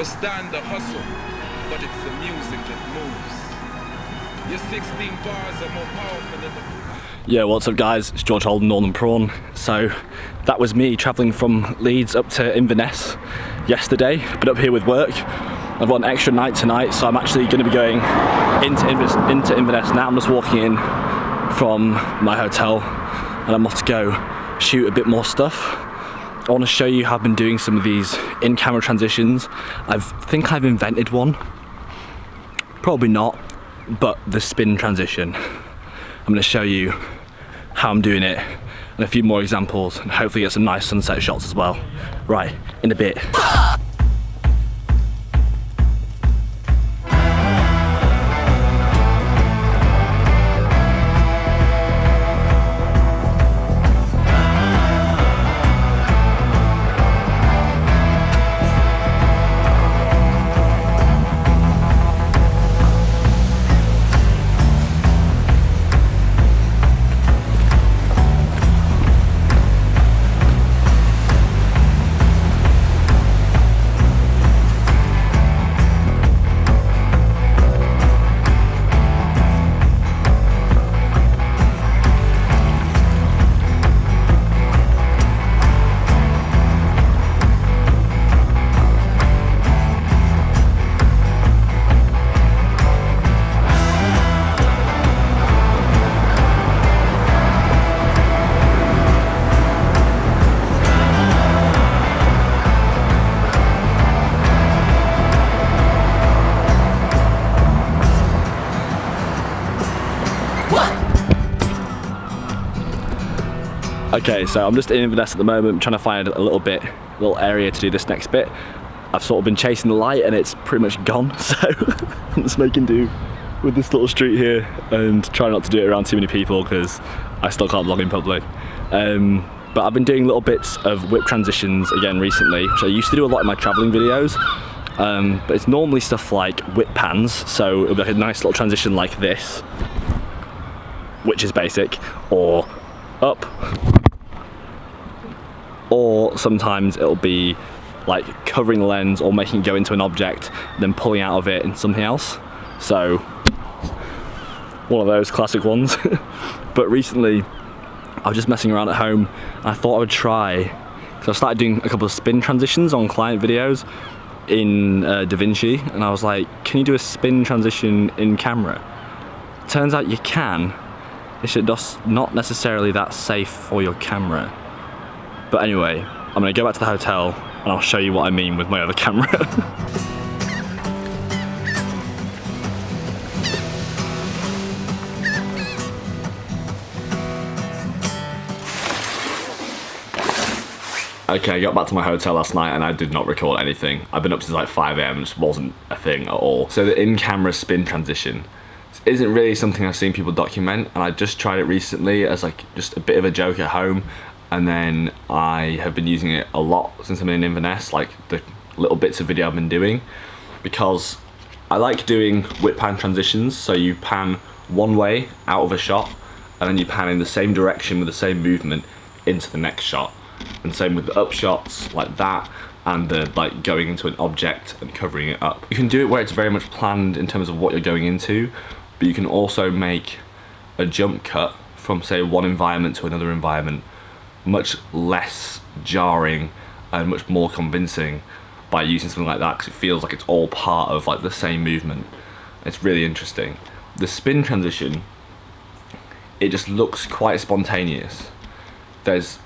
understand the hustle, but it's the music that moves. Your 16 bars are more powerful than the... Yeah, what's up guys? It's George Holden, Northern Prawn. So that was me travelling from Leeds up to Inverness yesterday, but up here with work. I've got an extra night tonight, so I'm actually going to be going into Inverness now. I'm just walking in from my hotel and I'm off to go shoot a bit more stuff. I want to show you how I've been doing some of these in-camera transitions. I think I've invented one. Probably not, but the spin transition. I'm going to show you how I'm doing it and a few more examples and hopefully get some nice sunset shots as well. Right, in a bit. Okay, so I'm just in Inverness at the moment, trying to find a little area to do this next bit. I've sort of been chasing the light and it's pretty much gone, so I'm just making do with this little street here and trying not to do it around too many people because I still can't vlog in public. But I've been doing little bits of whip transitions again recently, which I used to do a lot in my traveling videos. But it's normally stuff like whip pans, so it'll be like a nice little transition like this, which is basic, or up, or sometimes it'll be like covering the lens or making it go into an object, then pulling out of it in something else. So one of those classic ones. But recently I was just messing around at home and I thought I would try, because I started doing a couple of spin transitions on client videos in DaVinci, and I was like, can you do a spin transition in camera? Turns out you can. It's just not necessarily that safe for your camera. But anyway, I'm gonna go back to the hotel and I'll show you what I mean with my other camera. Okay, I got back to my hotel last night and I did not record anything. I've been up since like 5 AM, just wasn't a thing at all. So the in-camera spin transition isn't really something I've seen people document, and I just tried it recently as like just a bit of a joke at home, and then I have been using it a lot since I'm in Inverness, like the little bits of video I've been doing, because I like doing whip pan transitions. So you pan one way out of a shot and then you pan in the same direction with the same movement into the next shot, and same with the up shots like that, and the like going into an object and covering it up. You can do it where it's very much planned in terms of what you're going into, but you can also make a jump cut from say one environment to another environment much less jarring and much more convincing by using something like that, because it feels like it's all part of like the same movement. It's really interesting. The spin transition, it just looks quite spontaneous. There's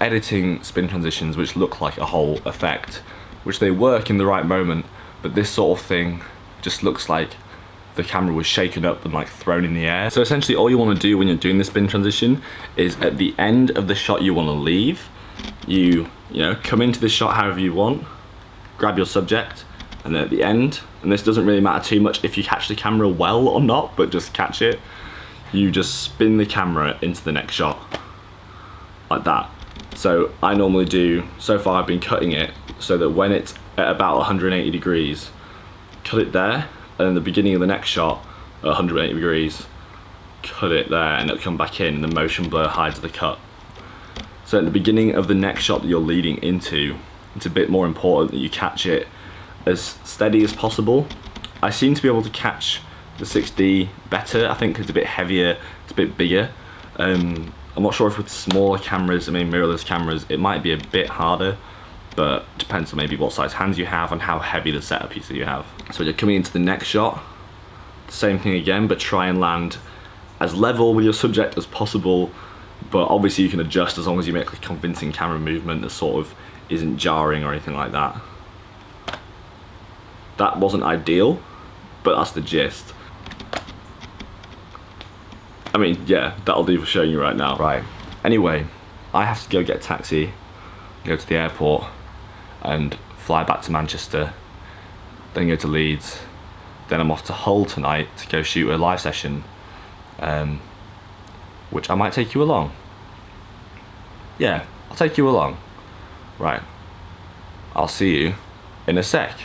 editing spin transitions which look like a whole effect, which they work in the right moment, but this sort of thing just looks like the camera was shaken up and like thrown in the air. So essentially all you want to do when you're doing the spin transition is at the end of the shot you want to leave, you know, come into the shot however you want, grab your subject, and then at the end, and this doesn't really matter too much if you catch the camera well or not, but just catch it, you just spin the camera into the next shot like that. So I normally do, so far I've been cutting it so that when it's at about 180 degrees, cut it there, and then the beginning of the next shot at 180 degrees, cut it there, and it'll come back in and the motion blur hides the cut. So at the beginning of the next shot that you're leading into, it's a bit more important that you catch it as steady as possible. I seem to be able to catch the 6D better. I think it's a bit heavier, it's a bit bigger. I'm not sure if with smaller cameras, I mean mirrorless cameras, it might be a bit harder, but it depends on maybe what size hands you have and how heavy the setup is that you have. So you're coming into the next shot, same thing again, but try and land as level with your subject as possible, but obviously you can adjust as long as you make a convincing camera movement that sort of isn't jarring or anything like that. That wasn't ideal, but that's the gist. I mean, yeah, that'll do for showing you right now. Right, anyway, I have to go get a taxi, go to the airport, and fly back to Manchester, then go to Leeds, then I'm off to Hull tonight to go shoot a live session, which I might take you along. Yeah, I'll take you along. Right, I'll see you in a sec.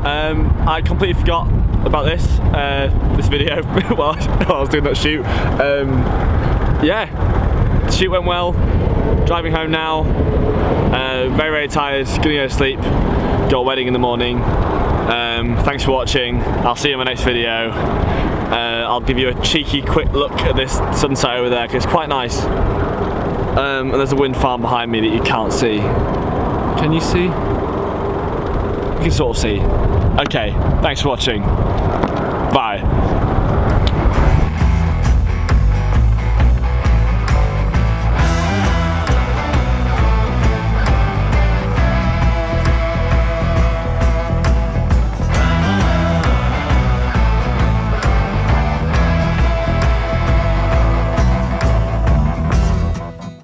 I completely forgot about this video while I was doing that shoot. Yeah, the shoot went well. Driving home now. Very, very tired. Gonna go to sleep. Got a wedding in the morning. Thanks for watching. I'll see you in my next video. I'll give you a cheeky quick look at this sunset over there because it's quite nice. And there's a wind farm behind me that you can't see. Can you see? You can sort of see. Okay, thanks for watching. Bye.